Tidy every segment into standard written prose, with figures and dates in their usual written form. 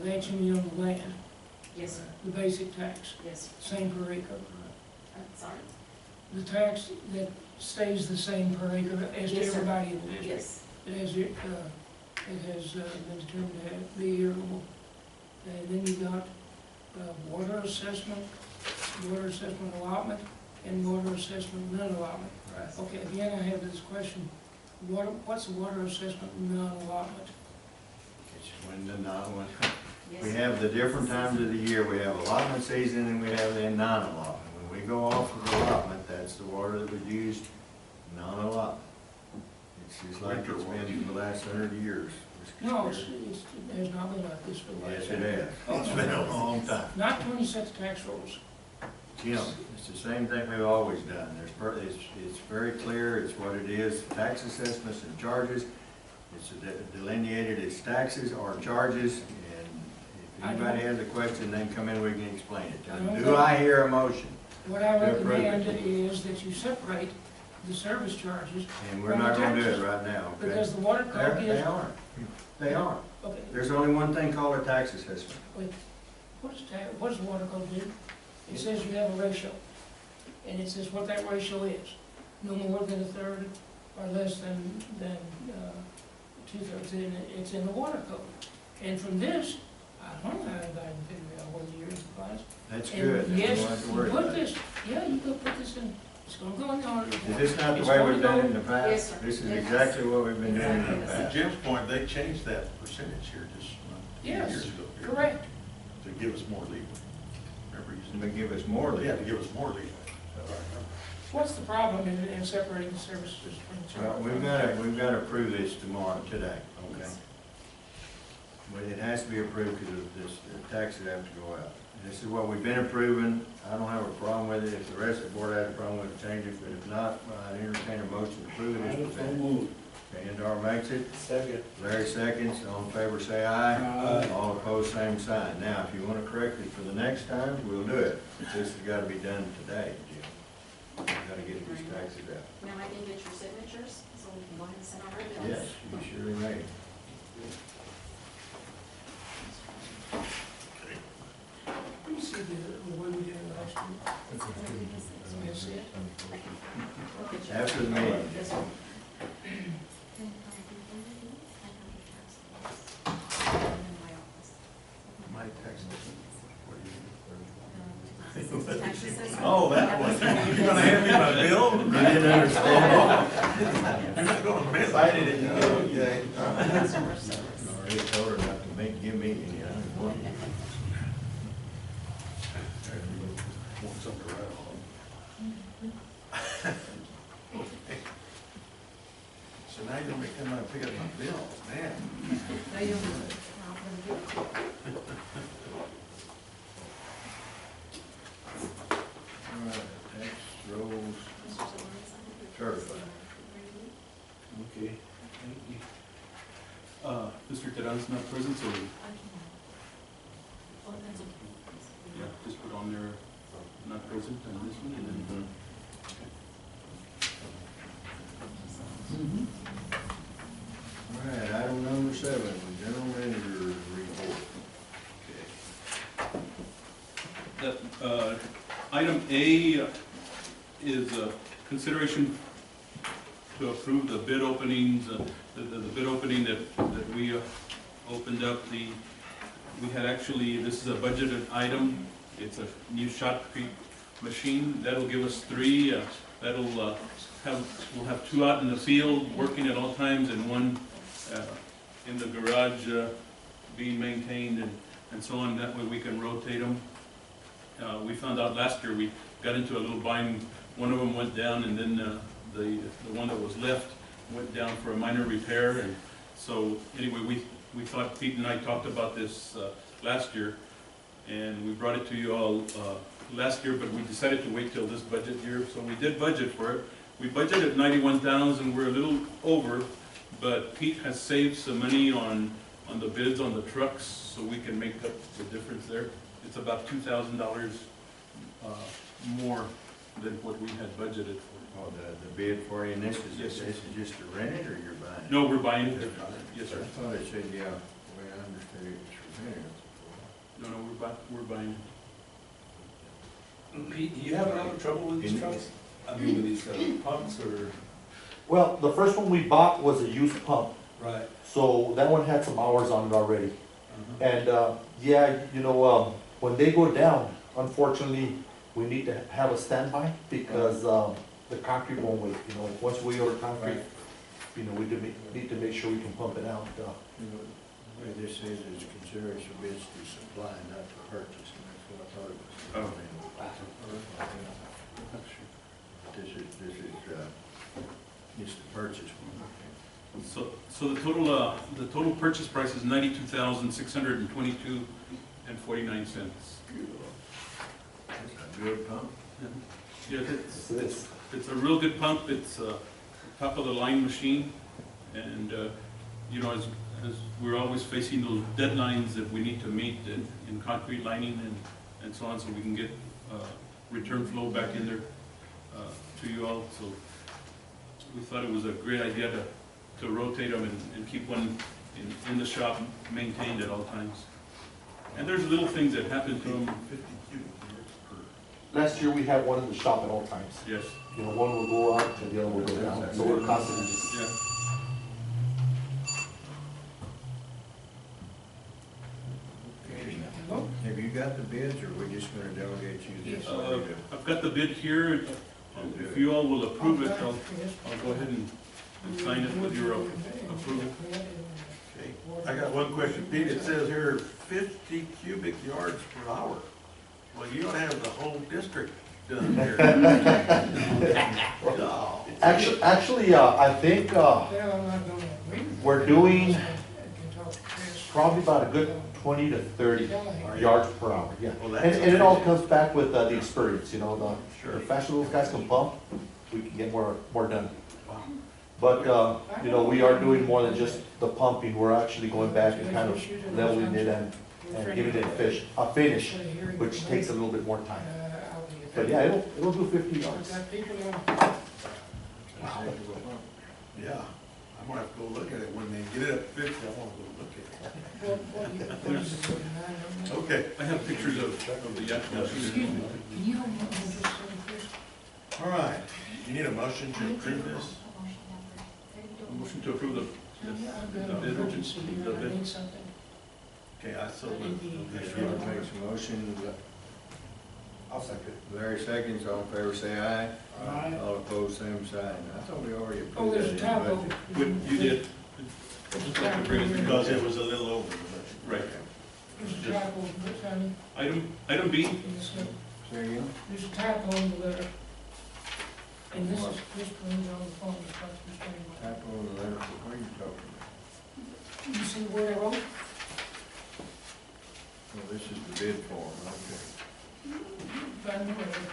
That's you on the land, Yes, sir. the basic tax, Yes, same per acre. sorry. The tax that stays the same per acre as to Yes, sir. everybody in the district. Yes, It has been determined to be irritable. And then you got water assessment allotment, and water assessment non-allotment. Right. Okay, again, I have this question, what's the water assessment non-allotment? It's when the non, yes. we have the different times of the year, we have allotment season and we have the non-allotment. When we go off of allotment, that's the water that was used, non-allotment. It's just like it's been for the last 100 years. No, it has not been like this for the last. Yes, it has. It's been a long time. Not 26 tax rolls. Jim, it's the same thing we've always done. It's very clear, it's what it is, tax assessments and charges. It's delineated as taxes or charges, and if anybody has a question, then come in, we can explain it to them. Do I hear a motion? What I To approve it. recommend is that you separate the service charges. And we're not gonna do it right now, okay? Because the water code They is. are. They are. Okay, There's only one thing called a tax assessment. wait, what does the water code do? It says you have a ratio, and it says what that ratio is. No more than a third or less than two-thirds, it's in the water code. And from this, I don't know how anybody can figure out whether yours applies. That's And good. You yes, don't have to you worry put about it. this, yeah, you could put this in, it's gonna go in the audit report. Is this not the It's way gonna we've done it in go- the past? Yes, sir. This is Yes. exactly what we've been doing in the Exactly. To past. Jim's point, they changed that percentage here just a few Yes, years ago. here, correct. To give us more leeway. Remember you And they give us more said, yeah, leeway. to give us more leeway. What's the problem in separating the services from the Well, charge? we've got to approve this tomorrow, today, okay? Yes. But it has to be approved because of this, the taxes have to go out. This is what we've been approving. I don't have a problem with it. If the rest of the board has a problem with it, change it. But if not, I'd entertain a motion to approve it as presented. Okay, Andar makes it. Second. Larry seconds. All in favor, say aye. All opposed, same sign. Now, if you want to correct it for the next time, we'll do it. But this has got to be done today, Jim. We've got to get these taxes out. now I can get your signatures, so we can go ahead and send out our bills. Yes, you surely may. Let me see the way we did it last year. That's it. After the meeting. Yes, sir. My tax. Tax assessment. Oh, that one. You're gonna hand me my bill? You didn't understand You're not gonna miss it. I did it, okay. it? Already told her not to give me any. I don't want it. Want something to write on. So now you're making me pick up my bill, man. Now you'll do it. I'll put it here. All right, tax rolls certified. Okay, thank you. Mr. Terran's not present, so, Oh, that's okay. yeah, just put on there, not present on this one, and then, All right, item number 7, the general manager's report. that, item A is consideration to approve the bid openings, the bid opening that we opened up. We had actually, this is a budgeted item. It's a new shotcrete machine. That'll give us 3. We'll have 2 out in the field working at all times and 1 in the garage being maintained and so on. That way we can rotate them. We found out last year, we got into a little bind. One of them went down, and then the one that was left went down for a minor repair. And so anyway, we thought, Pete and I talked about this last year, and we brought it to you all last year, but we decided to wait till this budget year. So we did budget for it. We budgeted 91,000. We're a little over, but Pete has saved some money on the bids on the trucks, so we can make up the difference there. It's about $2,000 more than what we had budgeted for. Oh, the bid for you, and this is just to rent it, or you're buying it? No, we're buying it. Yes, I sir. thought it said, yeah, the way I understood it, it's for rent. we're buying. Pete, do you have a lot of trouble with these trucks? I mean, with these pumps or? Well, the first one we bought was a used pump, Right. so that one had some hours on it already. Uh-huh. And, yeah, when they go down, unfortunately, we need to have a standby because, the concrete won't wait, once we order concrete, we need to make sure we can pump it out. What this is consideration bids to supply, not to purchase, and that's what I thought it was. This is the purchase one. So the total purchase price is $92,622.49. That's a good pump. Yeah, It's- it's a real good pump, it's a top of the line machine, and, as we're always facing those deadlines that we need to meet in concrete lining and so on, so we can get, return flow back in there, to you all, so we thought it was a great idea to rotate them and keep one in the shop maintained at all times. And there's little things that happen to them, 50 cubic yards per. Last year, we had one in the shop at all times. yes, One will go up and the other will go down, so we're constantly just. yeah. Have you got the bids, or are we just gonna delegate you this? I've got the bid here, if you all will approve it, I'll go ahead and sign it with your approval. Okay, I got one question. Pete, it says here 50 cubic yards per hour. Well, you don't have the whole district done here. No. Actually, I think, we're doing probably about a good 20 to 30 yards per hour, yeah. Well, And that's it all okay. comes back with the experience, the Sure. faster those guys can pump, we can get more done. Wow. But, we are doing more than just the pumping, we're actually going back and kind of leveling it and giving it a finish, which takes a little bit more time. But yeah, it'll do 50 yards. Yeah, I'm gonna have to go look at it when they get it up 50. I wanna go look at it. Okay. I have pictures of the actual Excuse machine. me, can you hold on just a second, please? All right. You need a motion to approve this? Motion to approve the I've got The an bid, emergency the here, I bid. need something. Okay, I so moved. If you want to make some motion, I'll second. Larry seconds, all in favor say aye. Aye. All opposed, same sign. I thought we already Oh, approved that. there's a in the typo. budget. You did. Just like to bring it Because it was a little over. Right. There's a typo, but, honey, Item B, in this, Say again? there's a typo in the letter. And this brings on the phone, it's supposed to be straight. Typo in the letter, what are you talking about? You see where I wrote? Well, this is the bid form, okay. Find the letter.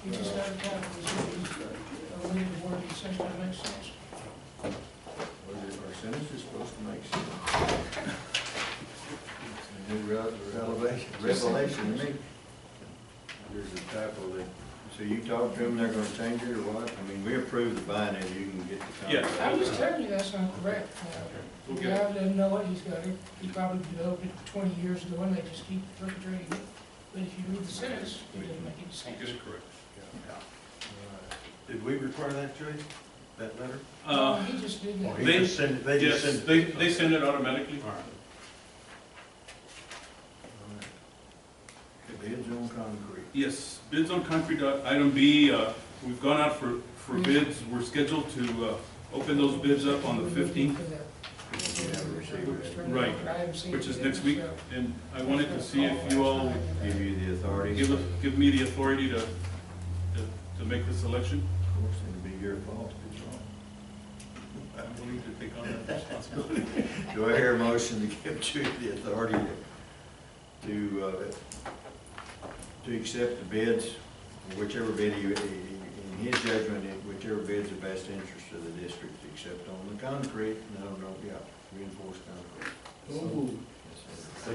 You just got a typo, it's a leave the word, it says that makes sense. Our sentence is supposed to make sense. It's a new revelation to me. There's a typo there. So you talk to them, they're gonna change it or what? I mean, we approved the buying, and you can get the contract. Yes. I'm just telling you that's not correct. The Okay. guy doesn't know it, he's got it, he probably developed it 20 years ago, and they just keep perpetrating it. But if you read the sentence, it doesn't make any get sense. it correct. Did we require that, Joyce? That letter? He just did Or that. he They- just send it- They just Yes, send it? they send it automatically. All right. Bids on concrete. Yes, bids on concrete, item B, we've gone out for bids, we're scheduled to open those bids up on the 15th, You haven't received it. Right, I haven't seen which it is yet, next week, so- and I wanted to see if you all Give you the authority. give me the authority to make the selection. Of course, it'd be your fault if it's wrong. I'm willing to take on that responsibility. Do I hear a motion to give Judy the authority to accept the bids, whichever bid in his judgment, whichever bid's the best interest of the district, except on the concrete, reinforced concrete. Yes, sir.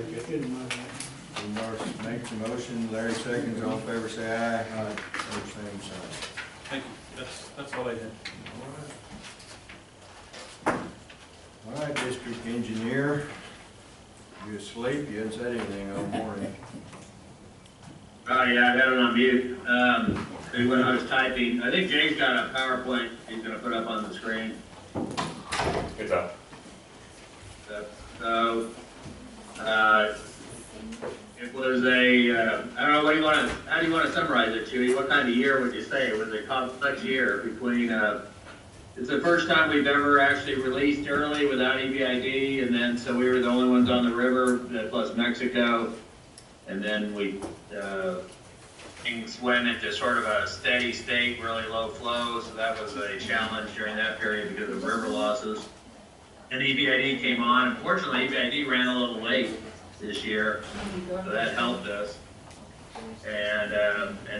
Marsh makes a motion, Larry seconds, all in favor say aye. Aye. Same sign. Thank you, that's all I had. All right, district engineer, You asleep? You hadn't said anything all morning. Oh, yeah, I got it on mute. When I was typing, I think Jay's got a PowerPoint he's gonna put up on the screen. Good job. So, it was a, I don't know, how do you wanna summarize it, Chewy? What kind of year would you say? It was a complex year between, it's the first time we've ever actually released early without EPID, and then, so we were the only ones on the river, plus Mexico. And then things went into sort of a steady state, really low flow, so that was a challenge during that period because of river losses. And EPID came on. Unfortunately, EPID ran a little late this year, so that helped us. And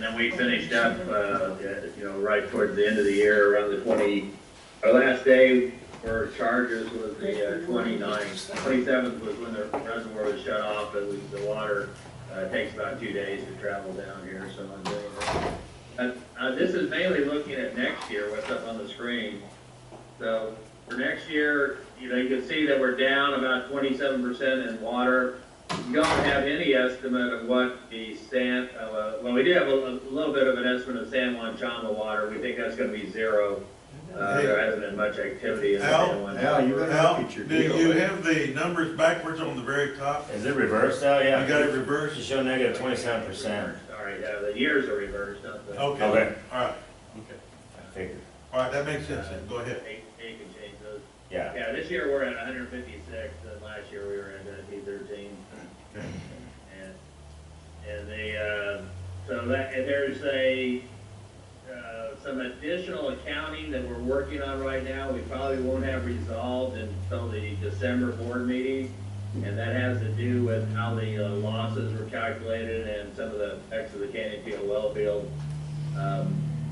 then we finished up, right towards the end of the year, around the our last day for charges was the 29th. 27th was when the reservoir was shut off, and the water takes about 2 days to travel down here, so I'm doing that. This is mainly looking at next year, what's up on the screen. So for next year, you can see that we're down about 27% in water. We don't have any estimate of what the well, we do have a little bit of an estimate of San Juan Chama water. We think that's going to be zero. There hasn't been much activity in the San Juan. Al, you better Al, look at your do deal. you have the numbers backwards on the very top? Is it reversed now? Yeah. You got it reversed? You show negative 27%. Sorry, yeah, the years are reversed, not the. Okay, Okay. all right, I figured. all right, that makes sense then, go ahead. They can change those. Yeah. Yeah, this year we're at 156, and last year we were at T13. Okay. And there's some additional accounting that we're working on right now. We probably won't have resolved until the December board meeting. And that has to do with how the losses were calculated and some of the effects of the Canyon Field well field.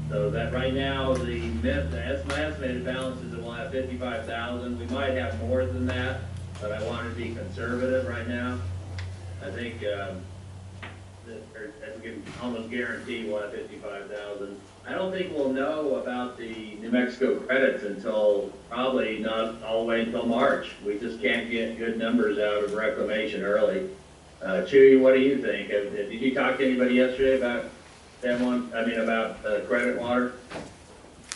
So that right now, my estimated balance is that we'll have 55,000. We might have more than that, but I want to be conservative right now. I think I can almost guarantee we'll have 55,000. I don't think we'll know about the New Mexico credits until probably not all the way until March. We just can't get good numbers out of reclamation early. Chewy, what do you think? Did you talk to anybody yesterday about that one? I mean, about credit water?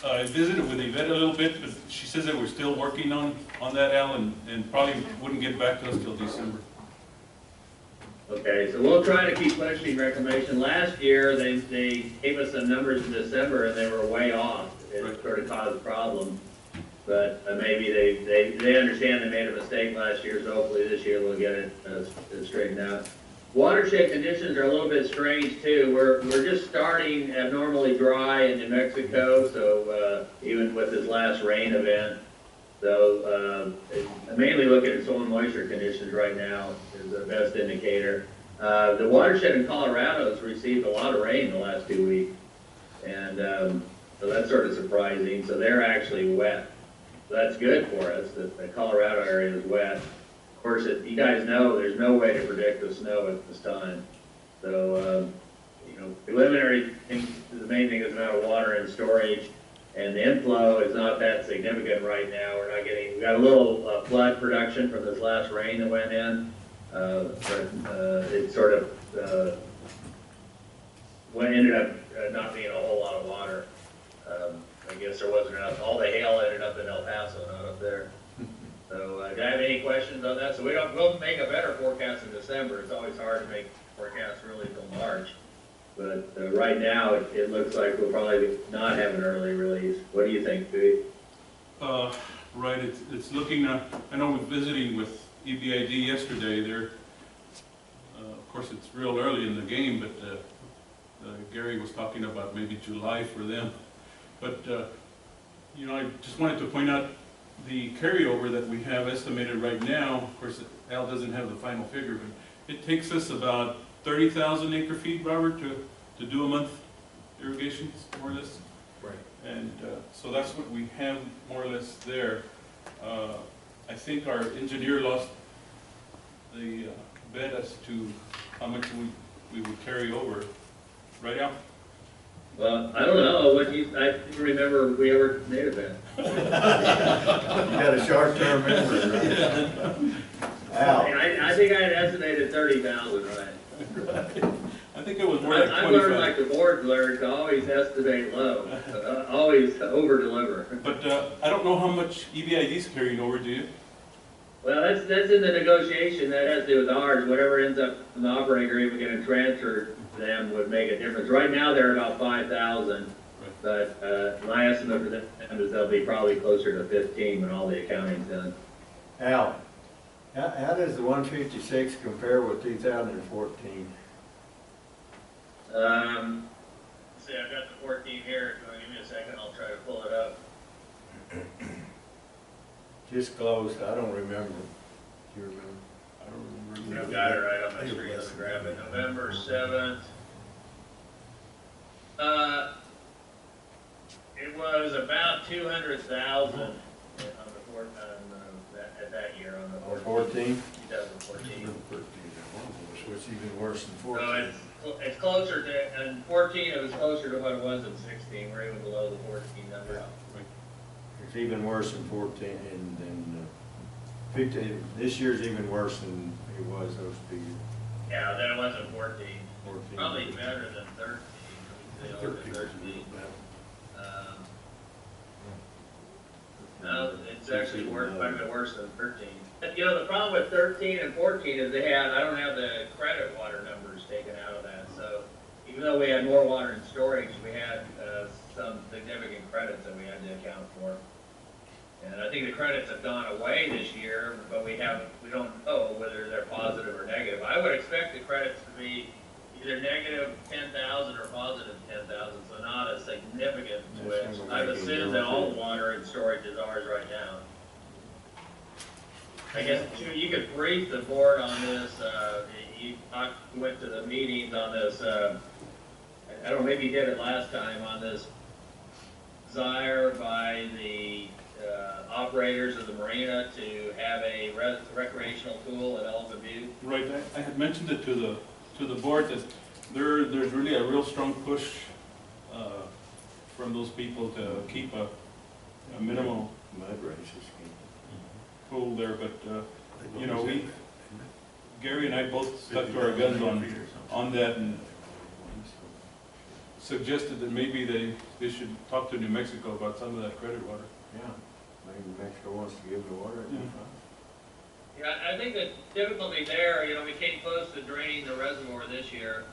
I visited with Yvette a little bit, but she says that we're still working on that, Al, and probably wouldn't get back to us till December. Okay, so we'll try to keep pushing reclamation. Last year, they gave us some numbers in December, and they were way off. It Right. sort of caused a problem. But maybe they understand they made a mistake last year, so hopefully this year we'll get it straightened out. Watershed conditions are a little bit strange too. We're just starting abnormally dry in New Mexico, so even with this last rain event. So I'm mainly looking at soil moisture conditions right now is the best indicator. The watershed in Colorado has received a lot of rain the last 2 weeks. And so that's sort of surprising. So they're actually wet. So that's good for us, that the Colorado area is wet. Of course, you guys know there's no way to predict the snow at this time. So, preliminary thing, the main thing is the amount of water in storage. And the inflow is not that significant right now. We got a little flood production from this last rain that went in. But it sort of ended up not being a whole lot of water. I guess there wasn't enough. All the hail ended up in El Paso, not up there. So do I have any questions on that? So we'll make a better forecast in December. It's always hard to make forecasts really till March. But right now, it looks like we'll probably not have an early release. What do you think, Pete? Right, it's looking, I know we're visiting with EPID yesterday. They're, of course, it's real early in the game, but Gary was talking about maybe July for them. But, I just wanted to point out the carryover that we have estimated right now. Of course, Al doesn't have the final figure, but it takes us about 30,000 acre feet, Robert, to do a month irrigation, more or less. Right. And so that's what we have more or less there. I think our engineer lost the bet as to how much we would carry over. Right, Al? Well, I don't know. I don't remember if we ever made a bet. You got a short-term memory, right? Al, I think I had estimated 30,000, right? I think it was more like I've learned 25. like the board learned to always estimate low, always over-deliver. But I don't know how much EBID is carrying over, do you? Well, that's in the negotiation, that has to do with ours, whatever ends up in the operating agreement getting transferred to them would make a difference. Right now, they're about 5,000, but my estimate for them is they'll be probably closer to 15 when all the accounting's done. Al, how does the 156 compare with 2014? See, I've got the 14 here, so give me a second, I'll try to pull it up. Just close, I don't remember. Do you remember? I don't remember. I've got it right on my screen, let's grab it, November 7th. It was about 200,000 on the at that year, on the Or 14? 2014. Which is even worse than So 14. it's closer to, in 14, it was closer to what it was in 16, we're even below the 14 number. It's even worse than 14, and then 15, this year's even worse than it was those 2 years. Yeah, then it wasn't 14. 14. Probably better than 13. Let me say over 13. No, it's actually quite a bit worse than 13. You know, the problem with 13 and 14 is I don't have the credit water numbers taken out of that. So even though we had more water in storage, we had some significant credits that we had to account for. And I think the credits have gone away this year, but we don't know whether they're positive or negative. I would expect the credits to be either negative 10,000 or positive 10,000, so not a significant switch. I've assumed that all the water in storage is ours right now. I guess, you could brief the board on this, you went to the meetings on this, I don't know, maybe you did it last time, on this desire by the operators of the marina to have a recreational pool at Elephant View. Right, I had mentioned it to the board that there's really a real strong push from those people to keep a minimal Mud races. pool there, but, you know, Gary and I both stuck to our guns on that and suggested that maybe they should talk to New Mexico about some of that credit water. Yeah, maybe Mexico wants to give the water. Yeah, I think the difficulty there, you know, we came close to draining the reservoir this year,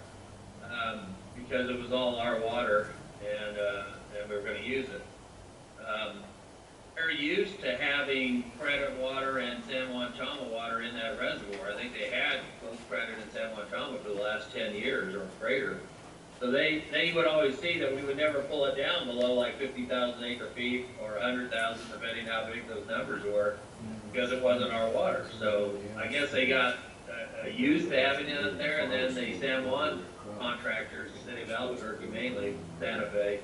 because it was all our water, and we were gonna use it. They're used to having credit water and San Juan Chama water in that reservoir. I think they had both credit and San Juan Chama for the last 10 years or greater. So they would always see that we would never pull it down below like 50,000 acre feet or 100,000, depending how big those numbers were, because it wasn't our water. So I guess they got used to having it there, and then the San Juan contractors, the city of Albuquerque mainly, Santa Fe,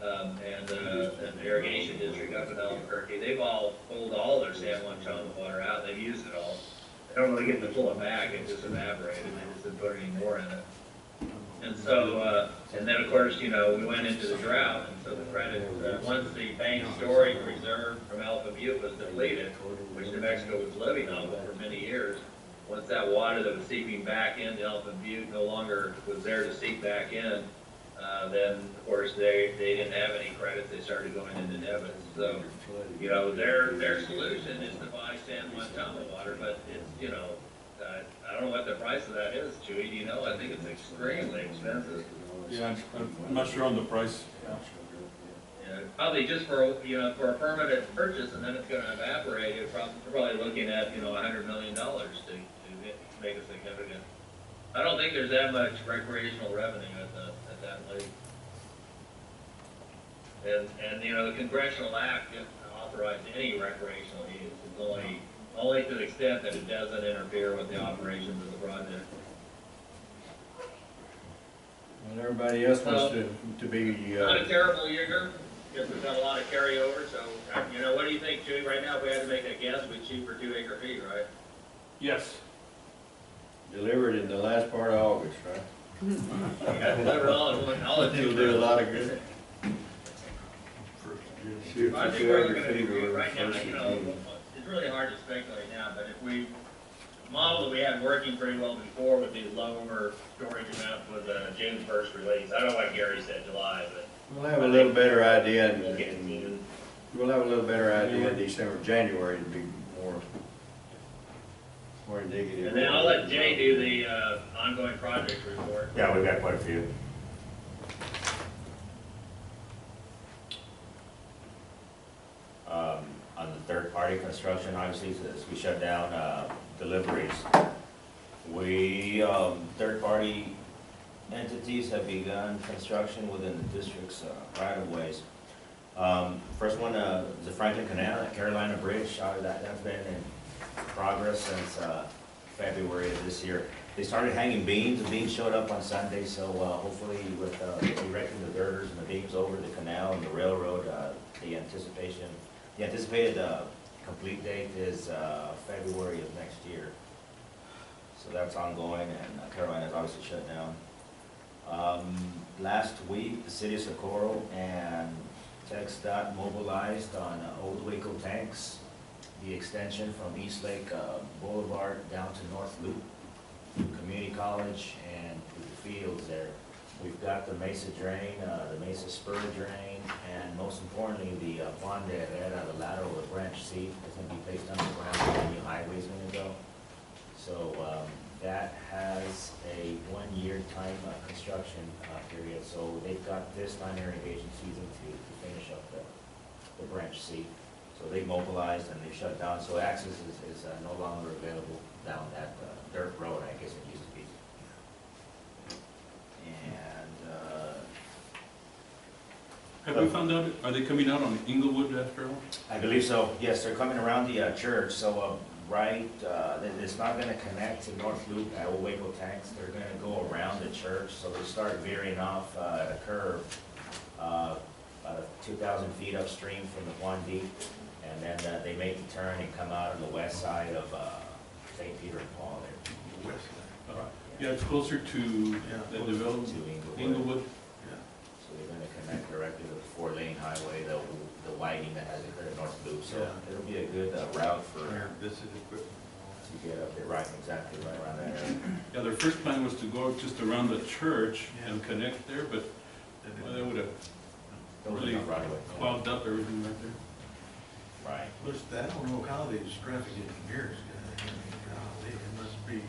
and the irrigation district up in Albuquerque, they've all pulled all their San Juan Chama water out. They've used it all. They don't really get to pull it back. It just evaporated. They just didn't put any more in it. And so, and then of course, you know, we went into the drought, and so the credit, once the bank storage reserve from Alpha Butte was depleted, which New Mexico was living on for many years, once that water that was seeping back into Alpha Butte no longer was there to seep back in, then of course they didn't have any credits. They started going into debits. So, you know, their solution is to buy San Juan Chama water, but it's, you know, I don't know what the price of that is, Chewy, do you know? I think it's extremely expensive. Yeah, I'm not sure on the price. Yeah, probably just for, you know, for a permanent purchase, and then it's gonna evaporate, you're probably looking at, you know, $100 million to make it significant. I don't think there's that much recreational revenue at that lake. And, you know, the congressional act didn't authorize any recreational use. It's only to the extent that it doesn't interfere with the operations of the project. And everybody else wants to be, Not a terrible year, because we've got a lot of carryover, so, you know, what do you think, Chewy? Right now, if we had to make a guess, we'd shoot for 2 acre feet, right? Yes. delivered in the last part of August, right? Yeah, delivered all in one, all in It'll 2 do a months. lot of good. Shoot I for think we're 2 acre looking feet at, or right now, first you know, it's really hard to speculate now, but if we model that we had working pretty well before with the lower storage amount with June 1st release. I don't know what Gary said, July, but We'll have a little better idea, we'll get it soon. we'll have a little better idea in December, January to be more indicative. And then I'll let Jay do the ongoing project report. Yeah, we've got quite a few. On the third-party construction, obviously, as we shut down deliveries, we, third-party entities have begun construction within the district's right-of-ways. First one, the Franklin Canal, that Carolina Bridge, that's been in progress since February of this year. They started hanging beams, the beams showed up on Sunday, so hopefully with erecting the girders and the beams over the canal and the railroad, the anticipated complete date is February of next year. So that's ongoing, and Carolina's obviously shut down. Last week, the city of Socorro and TxDOT mobilized on Old Waco tanks, the extension from East Lake Boulevard down to North Loop, Community College, and to the fields there. We've got the Mesa drain, the Mesa spur drain, and most importantly, the Juan de Herrera, the lateral, the branch C, is going to be placed underground where the new highway's going to go. So that has a one-year time construction period. So they've got this non-irrigation season to finish up the branch C. So they mobilized and they shut down, so access is no longer available down that dirt road, I guess it used to be. And, Have we found out, are they coming out on Inglewood after all? I believe so, yes, they're coming around the church, so it's not gonna connect to North Loop at Old Waco Tanks, they're gonna go around the church, so they start veering off at a curve, about 2,000 feet upstream from the Juan D, and then they make the turn and come out on the west side of St. Peter and Paul there. West side. Yeah, it's closer to the To development, Inglewood. Inglewood. So they're gonna connect directly to the four-lane highway, the widening that has occurred at North Loop, so Yeah. it'll be a good route for, Here, this is equipment. to get up there, right, exactly, right around that area. Yeah, their first plan was to go just around the church and connect there, but well, they would have Those are really not right away. clogged up everything right there. Right. Which, I don't know how these traffic engineers, it must be, do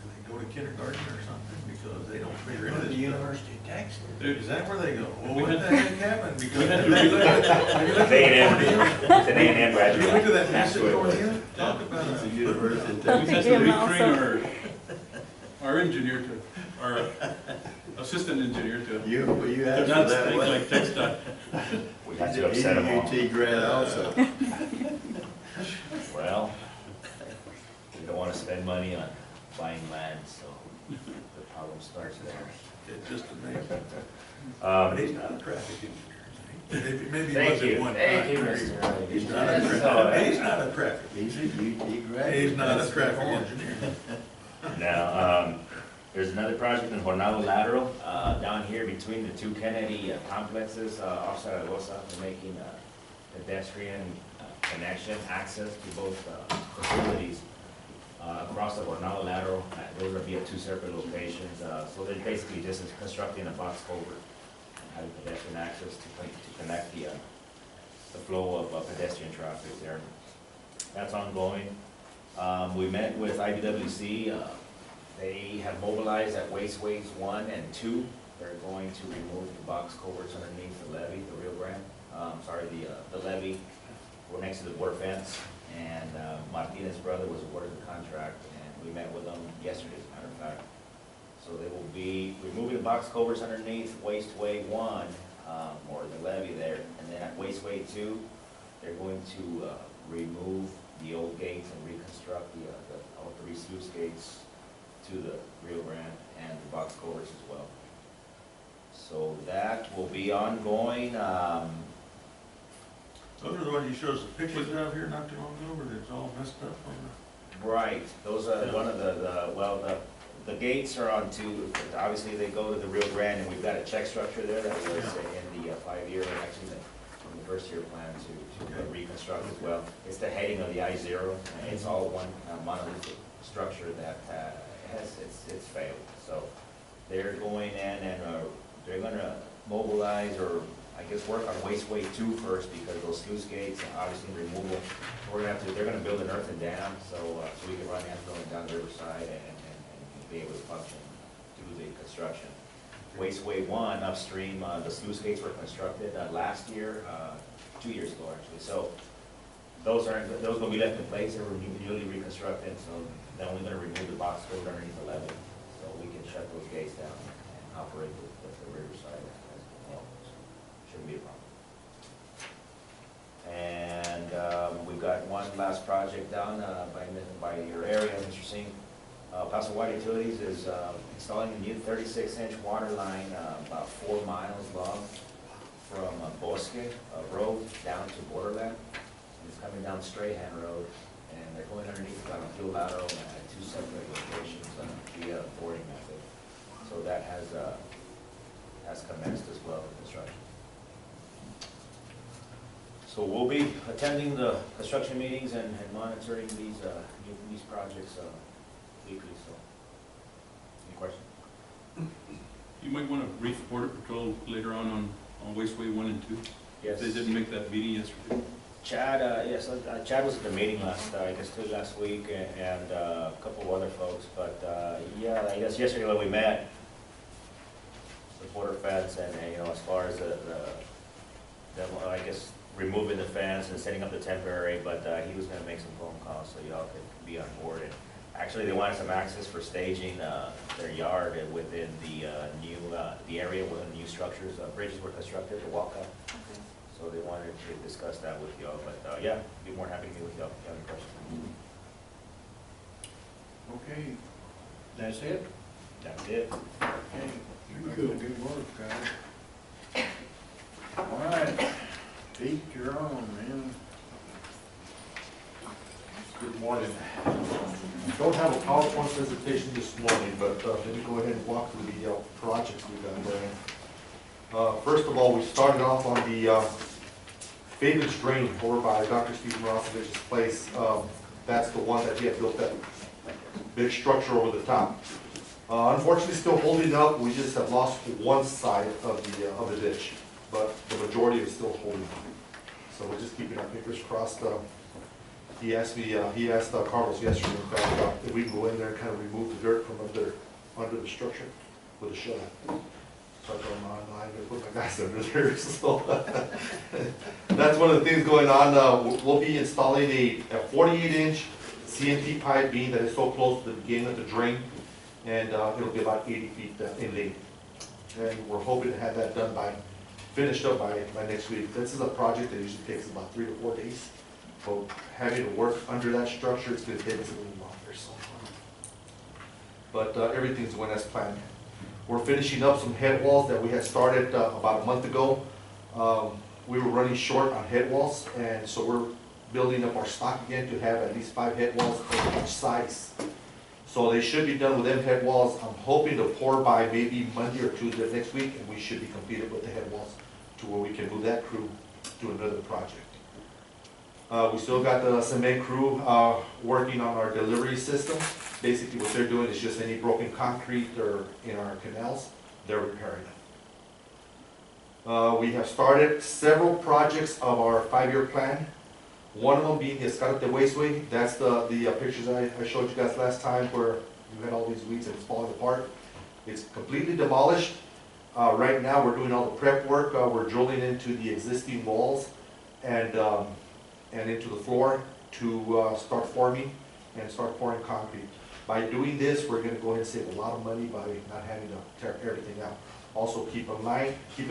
they go to kindergarten or something, because they don't figure Go to out the this stuff. University of Texas. Is that where they go? Well, We what had- the heck happened? Because had have to you looked at A&M, Cornell? it's an A&M Have graduate. you looked at that massive Absolutely. Cornell? Talk about It's a it. university of We Texas. had to him retrain our engineer to, our assistant engineer to You asked for not that think one. like TxDOT. We had to upset them all. He's a UT grad also. Well, we don't wanna spend money on buying land, so the problem starts there. It's just amazing. But Um, he's not a traffic engineer. Maybe he Thank was at you. one Thank time. you, Mr. He's not a Yes, traffic, so, he's not a traffic. He's a UT grad. He's not a That's traffic the point. engineer. Now, there's another project in Jornado Lateral, down here between the two Kennedy complexes, off Zaragoza, they're making a pedestrian connection, access to both facilities across the Jornado Lateral. Those are via two separate locations, so they're basically just constructing a box culvert, having pedestrian access to connect the flow of pedestrian traffic there. That's ongoing. We met with IBWC, they have mobilized at wasteways 1 and 2. They're going to remove the box culverts underneath the levee, the Rio Grande, the levee, we're next to the water fence. And Martinez's brother was awarded the contract, and we met with them yesterday, as a matter of fact. So they will be removing the box culverts underneath Wasteway 1, or the levee there, and then at Wasteway 2, they're going to remove the old gates and reconstruct all 3 sluice gates to the Rio Grande and the box culverts as well. So that will be ongoing. Those are the ones you showed us the pictures out here not too long ago, where it's all messed up on Right, those are one of the gates are on 2, obviously they go to the Rio Grande, and we've got a check structure there that was in the 5-year, actually, from the first-year plan to reconstruct as well. It's the heading of the I-0. It's all one monolithic structure that it's failed. So they're going in and they're gonna mobilize, or I guess work on Wasteway 2 first, because those sluice gates and obviously removal. They're gonna build an earthen dam, so we can run effluent down the riverside and be able to function through the construction. Wasteway 1 upstream, the sluice gates were constructed last year, 2 years ago actually. So those will be left in place. They were newly reconstructed, so they're only gonna remove the box code underneath the levee, so we can shut those gates down and operate with the riverside as well. Shouldn't be a problem. And we've got one last project down by your area, Mr. Singh. Paso Water Utilities is installing a new 36-inch water line about 4 miles long from Bosque Road down to Borderland. And it's coming down Strahan Road, and they're going underneath on a fuel lateral at 2 separate locations via a boring method. So that has commenced as well, the construction. So we'll be attending the construction meetings and monitoring these projects weekly. So, any questions? You might want to brief Border Patrol later on Wasteway 1 and 2. Yes. They didn't make that meeting yesterday. Chad, yes, Chad was at the meeting last week, and a couple of other folks, but yeah, I guess yesterday when we met, the border fence, and as far as the I guess removing the fence and setting up the temporary, but he was gonna make some phone calls so y'all could be on board. And actually, they wanted some access for staging their yard within the area where the new structures, bridges were constructed to walk up. So they wanted to discuss that with y'all, but yeah, be more than happy to meet with y'all if you have any questions. Okay, that's it? That's it. Okay, you're doing good work, guys. All right, Pete, you're on, man. Good morning. Don't have a PowerPoint presentation this morning, but let me go ahead and walk through the projects we've got there. First of all, we started off on the Fabian's Drain over by Dr. Steve Morozovich's place. That's the one that he had built that big structure over the top. Unfortunately, still holding up. We just have lost one side of the ditch, but the majority is still holding up. So we're just keeping our fingers crossed. He asked Carlos yesterday, in fact, if we can go in there and kind of remove the dirt from under the structure with a shut. So I told him, no, I'm going to put my guys under there. So that's one of the things going on. We'll be installing a 48-inch CNT pipe beam that is so close to the beginning of the drain, and it'll be about 80 feet in length. And we're hoping to have that done finished up by next week. This is a project that usually takes about 3 to 4 days. But having to work under that structure, it's going to take us a little longer. So, but everything's going as planned. We're finishing up some head walls that we had started about a month ago. We were running short on head walls, and so we're building up our stock again to have at least 5 head walls of each size. So they should be done with them head walls. I'm hoping to pour by maybe Monday or Tuesday of next week, and we should be completed with the head walls to where we can move that crew to another project. We still got the cement crew working on our delivery system. Basically what they're doing is just any broken concrete or in our canals, they're repairing it. We have started several projects of our 5-year plan. One of them being the Escalante Wasteway. That's the pictures I showed you guys last time where you had all these weeds and it's falling apart. It's completely demolished. Right now we're doing all the prep work. We're drilling into the existing walls and into the floor to start forming and start pouring concrete. By doing this, we're going to go ahead and save a lot of money by not having to tear everything out. Also keep in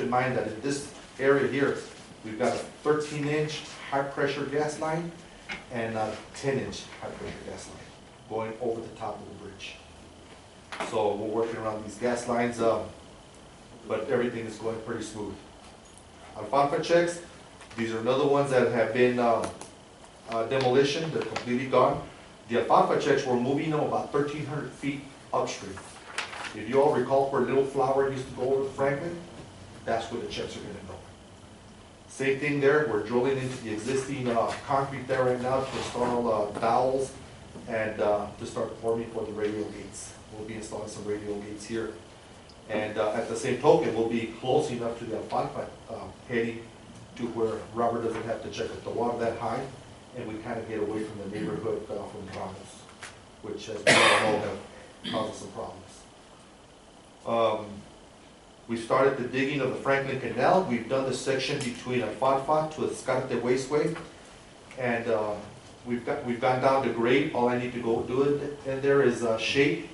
mind that in this area here, we've got a 13-inch high-pressure gas line and a 10-inch high-pressure gas line going over the top of the bridge. So we're working around these gas lines, but everything is going pretty smooth. Alfalfa checks. These are another ones that have been demolition. They're completely gone. The alfalfa checks, we're moving them about 1,300 feet upstream. If you all recall where Little Flower used to go over to Franklin, that's where the checks are going to go. Same thing there, we're drilling into the existing concrete there right now to install dowels and to start forming for the radial gates. We'll be installing some radial gates here. And at the same token, we'll be close enough to the alfalfa heading to where Robert doesn't have to check if the water that high, and we kind of get away from the neighborhood from Ramos, which as we all know have caused us some problems. We started the digging of the Franklin Canal. We've done the section between Alfalfa to Escarte Wasteway, and we've gone down to grade. All I need to go do it, and there is shape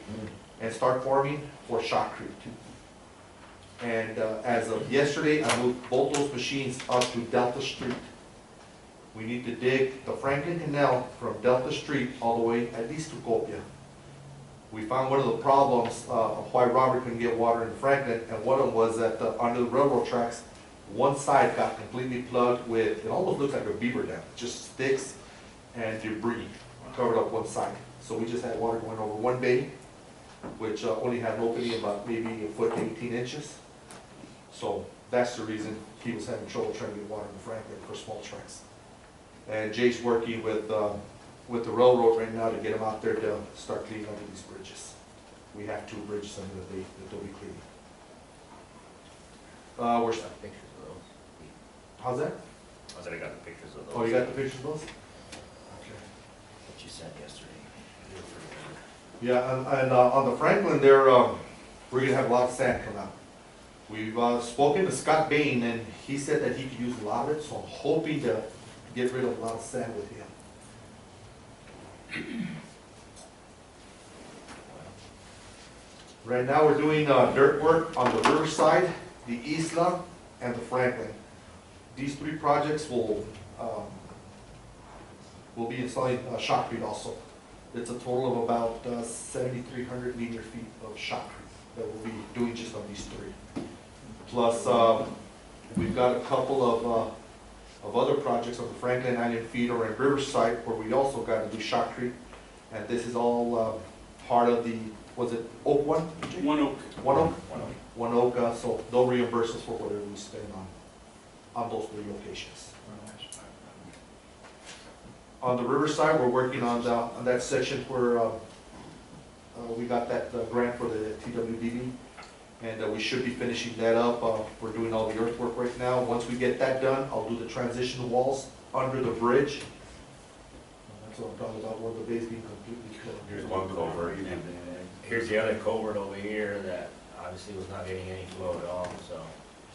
and start forming for shotcrete. And as of yesterday, I moved both those machines up to Delta Street. We need to dig the Franklin Canal from Delta Street all the way at least to Copia. We found one of the problems of why Robert couldn't get water in Franklin, and one of them was that under the railroad tracks, one side got completely plugged with, it almost looks like a beaver dam, just sticks and debris covered up one side. So we just had water going over one bay, which only had an opening about maybe a foot, 18 inches. So that's the reason he was having trouble trying to get water in Franklin for small tracks. And Jay's working with the railroad right now to get them out there to start cleaning under these bridges. We have 2 bridges under that they'll be cleaning. We're Got pictures of those. How's that? I said I got the pictures of those. Oh, you got the pictures of those? What you sent yesterday. Yeah, and on the Franklin there, we're gonna have a lot of sand come out. We've spoken to Scott Bain, and he said that he could use a lot of it, so I'm hoping to get rid of a lot of sand with him. Right now, we're doing dirt work on the Riverside, the Isla, and the Franklin. These 3 projects will be installing shotcrete also. It's a total of about 7,300 linear feet of shotcrete that we'll be doing just on these 3. Plus, we've got a couple of other projects on the Franklin Island feeder and Riverside where we also got to do shotcrete. And this is all part of the, was it Oak One? One Oak. One Oak? One Oak, so they'll reimburse us for whatever we spend on those 3 locations. On the Riverside, we're working on that section where we got that grant for the TWDB, and we should be finishing that up. We're doing all the earthwork right now. Once we get that done, I'll do the transition walls under the bridge. That's what I'm talking about, where the base being completely filled. Here's one culvert. Here's the other culvert over here that obviously was not getting any flow at all, so.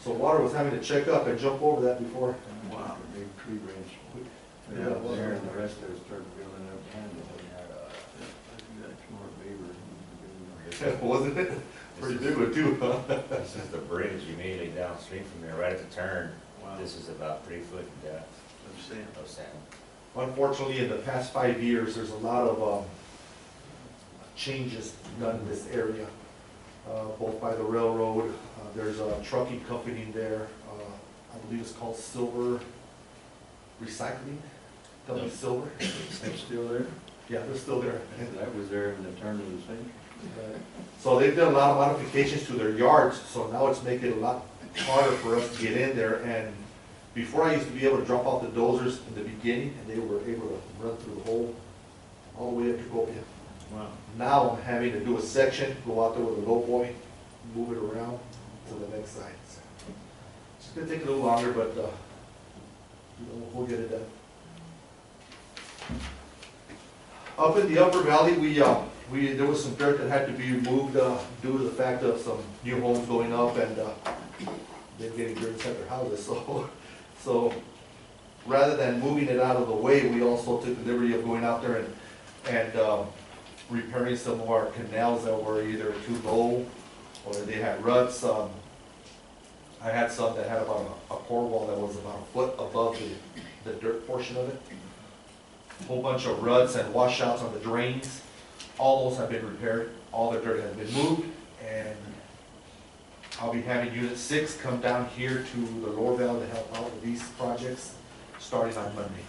So water was having to check up and jump over that before. Wow. Big tree branch. Yeah. There, and the rest of it started building up behind it. That's more beaver. Wasn't it? Pretty big one too, huh? This is the bridge immediately downstream from there, right at the turn. Wow. This is about 3 foot in depth of sand. Unfortunately, in the past 5 years, there's a lot of changes done in this area, both by the railroad. There's a trucking company there. I believe it's called Silver Recycling. W Silver. It's still there? Yeah, they're still there. That was there in the turn of the century. So they've done a lot of modifications to their yards, so now it's making it a lot harder for us to get in there. And before, I used to be able to drop off the dozers in the beginning, and they were able to run through the hole all the way up to Copia. Wow. Now I'm having to do a section, go out there with a low boy, move it around to the next side. So it's gonna take a little longer, but we'll get it done. Up in the upper valley, there was some dirt that had to be removed due to the fact of some new homes going up and them getting dirt inside their houses. So rather than moving it out of the way, we also took the liberty of going out there and repairing some of our canals that were either too low or they had ruts. I had some that had about a core wall that was about a foot above the dirt portion of it. A whole bunch of ruts and washouts on the drains. All those have been repaired. All the dirt has been moved, and I'll be having Unit 6 come down here to the lower valley to help out with these projects starting on Monday,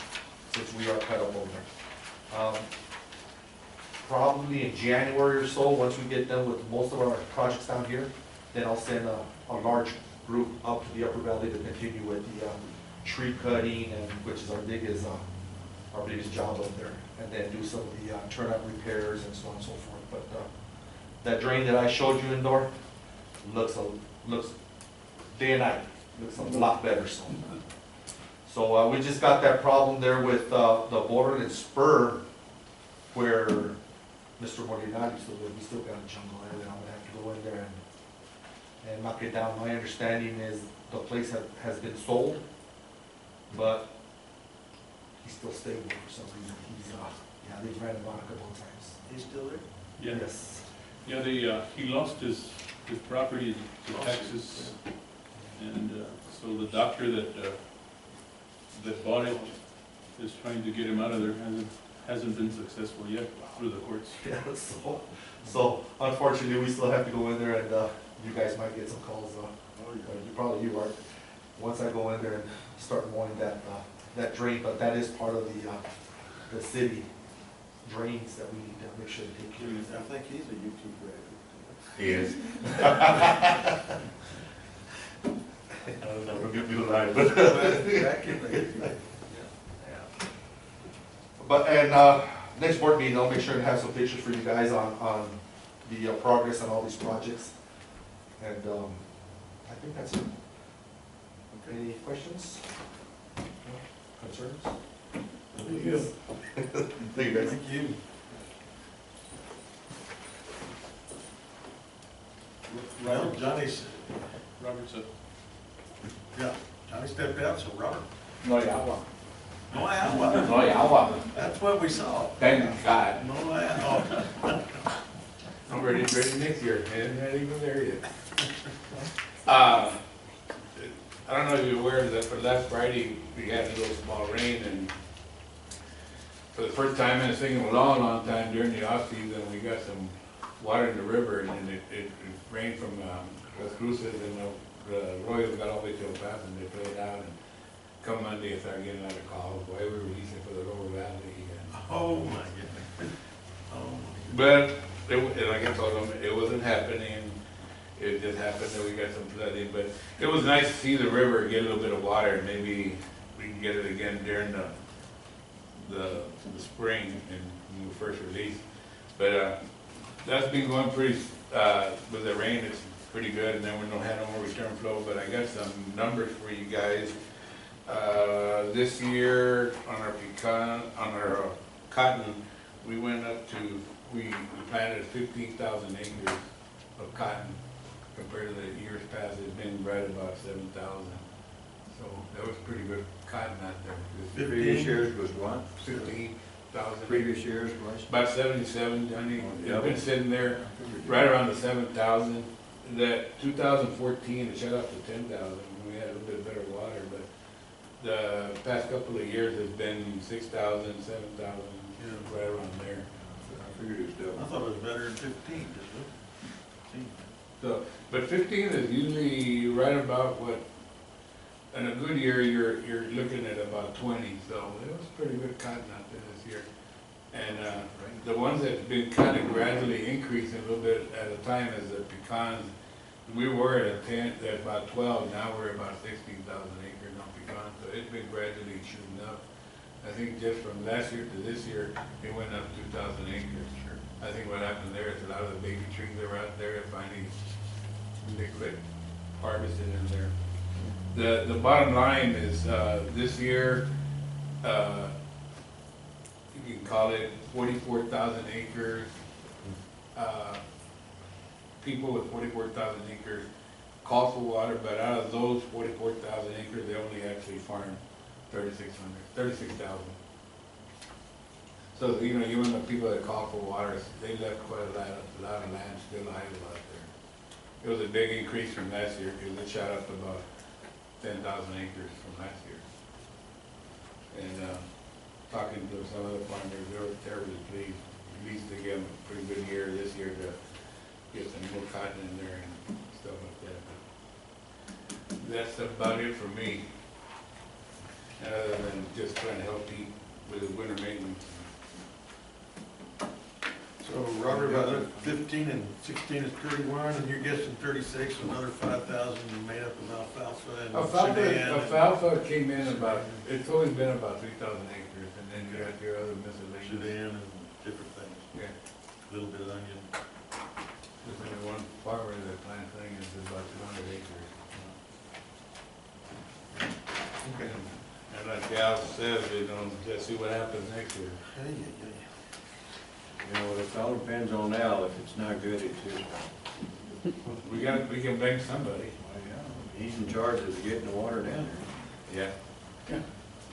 since we are cut up over there. Probably in January or so, once we get done with most of our projects down here, then I'll send a large group up to the upper valley to continue with tree cutting, and which is our biggest job up there, and then do some of the turnout repairs and so on and so forth. But that drain that I showed you indoor looks day and night, looks a lot better. So we just got that problem there with the borderland spur where Mr. Molinari still lives. We still got a jungle there that I'm gonna have to go in there and knock it down. My understanding is the place has been sold, but he's still stable for some reason. Yeah, they've ran him out a couple of times. He's still there? Yeah, Yes. yeah, he lost his property to Texas, and so the doctor that bought it is trying to get him out of there, hasn't been successful yet through the courts. Yeah, so unfortunately, we still have to go in there, and you guys might get some calls. You are. Once I go in there and start mowing that drain, but that is part of the city drains that we need to make sure to take care of. I think he's a UT graduate. He is. I don't know, forgive me the lie, but. But, and, next board meeting, I'll make sure to have some pictures for you guys on the progress on all these projects. And, I think that's it. Any questions? Concerns? Thank you. Thank you, guys. Thank you. Well, Robert's up. Johnny stepped out, so Robert. No hay agua. No agua. No hay agua. That's what we saw. Thank God. No agua. I'm ready next year, and not even there yet. I don't know if you're aware that, but last Friday, we had a little small rain, and for the first time in a long time during the off-season, we got some water in the river, and then it rained from Las Cruces, and the Royals got all the way to El Paso, and they played out, and come Monday, I started getting a lot of calls, why we're releasing for the lower valley. Oh, my goodness. Oh, my But, like I told them, it wasn't happening. It just happened that we got some flooding, but it was nice to see the river get a little bit of water, and maybe we can get it again during the spring and when we first release. But that's been going pretty, with the rain, it's pretty good, and then we don't have no more return flow, but I got some numbers for you guys. This year, on our cotton, we went up to, we planted 15,000 acres of cotton. Compared to the years past, it's been right about 7,000. So that was pretty good cotton out there. Previous years was what? 15,000. Previous years was? About 77, Johnny. It's Yeah. been sitting there right around the 7,000. That 2014, it shut up to 10,000. We had a little bit better water, but the past couple of years has been 6,000, 7,000, right around there. I figured it was double. I thought it was better than 15, just look. So, but 15 is usually right about what, in a good year, you're looking at about 20, so it was pretty good cotton out there this year. And the ones that been kind of gradually increasing a little bit at a time is the pecans. We were at about 12, now we're about 16,000 acres on pecans, so it's been gradually shooting up. I think just from last year to this year, it went up 2,000 acres. I think what happened there is a lot of the baby trees that were out there finally they quit harvesting in there. The bottom line is this year, you can call it 44,000 acres. People with 44,000 acres call for water, but out of those 44,000 acres, they only actually farm 36,000. So, you know, even the people that call for water, they left quite a lot of land still idle out there. It was a big increase from last year because it shot up about 10,000 acres from last year. And talking to some other farmers, they were terribly pleased. At least they gave them a pretty good year this year to get some more cotton in there and stuff like that. But that's about it for me. Other than just trying to help Pete with his winter maintenance. So Robert, about 15 and 16 is 31, and you're guessing 36, another 5,000 made up of alfalfa and Sudan. Alfalfa came in about, it's always been about 3,000 acres, and then you got your other miscellaneous. Sudan and different things, Yeah, a little bit of onion. there's only one farmer that plants thing is about 200 acres. Okay. And like Al says, you know, let's see what happens next year. Hey, yeah, yeah. You know, it all depends on Al, if it's not good, it's his. We can blame somebody. He's in charge of getting the water down there. Yeah.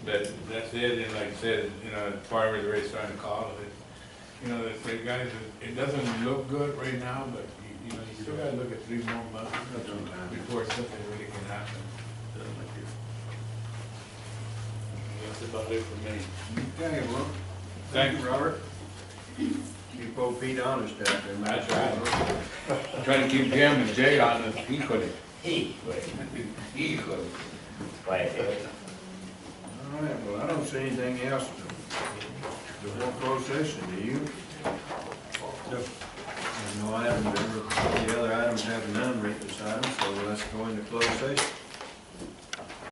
But that's it, and like I said, you know, farmers are already starting to call it. You know, they say, guys, it doesn't look good right now, but you know, you still gotta look at 3 more months before something really can happen. Doesn't look good. That's about it for me. Okay, well, Thank you, Robert. keep old Pete honest out there, man. That's right. Trying to keep Jim and Jay on it equally. Equally. Wait, All right, well, I don't see anything else to whole closed session, do you? There's no items, the other items have none written this item, so let's go into closed session.